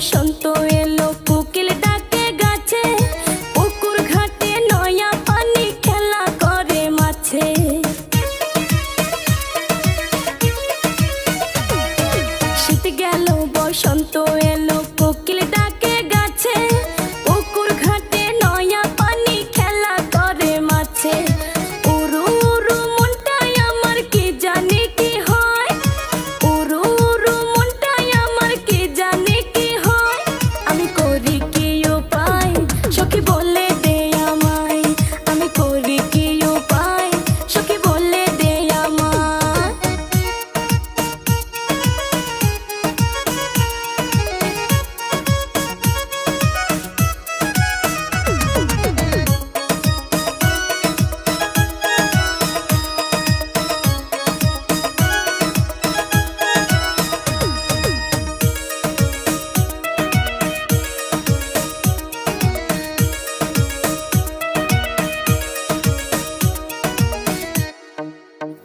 বসন্ত এলো কোকিল ডাকে গাছে, পুকুর ঘাটে নয়া পানি খেলা করে মাছে। শীত গেল বসন্ত এলো কোকিল ডাকে গাছে, পুকুর ঘাটে নয়া পানি খেলা করে মাছে। উরু উরু মনটাই আমার কি জানি কি হয়, উরু উরু মনটাই আমার কি জানি কি হয়। আমি করি কি উপায় সখী বলে দে আমায়, আমি করি কি উপায় সখী বলে দে আমায়।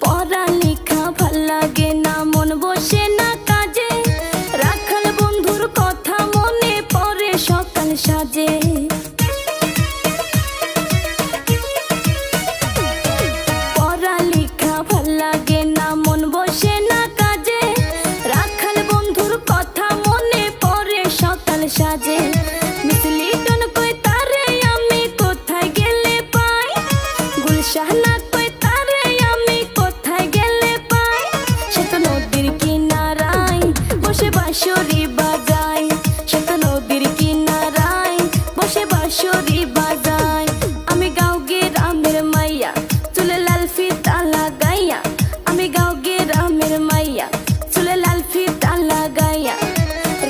পড়ালেখা ভাল লাগে না, মন বসে না কাজে, রাখাল বন্ধুর কথা মনে পড়ে সকাল সাজে। পড়ালেখা ভাল লাগে না, মন বসে না কাজে, রাখাল বন্ধুর কথা মনে পড়ে সকাল সাজে। মিসলি টন কই তারে আমি কোথায় গেলে পাই, গুলশানা কই তারে আমি কোথায় গেলে পাই। সে তো নদীর কিনারায় বসে বাঁশরি বাজায়, সে তো নদীর কিনারায় বসে বাঁশরি বাজায়। আমি গাঁও গ্রামের মাইয়া চুলে লাল ফিতা লাগাইয়া, আমি গাঁও গ্রামের মাইয়া চুলে লাল ফিতা লাগাইয়া।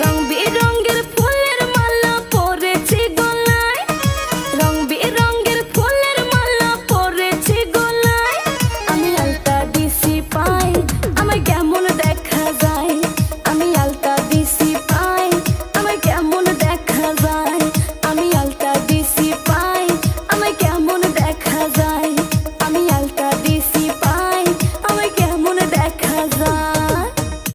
রং বেরঙের ফুলের মালা পরেছি গলায়, রং বেরঙের ফুলের মালা পরেছি গলায়। আমি আলতা দিছি পাই আমায় কেমন দেখা যায়, আমি আলতা দিছি পাই আমায় কেমন দেখা যায়, আমি আলতা দিছি পাই আমায় কেমন দেখা যায়, আমি আলতা দিছি পাই আমায় কেমন দেখা যায়।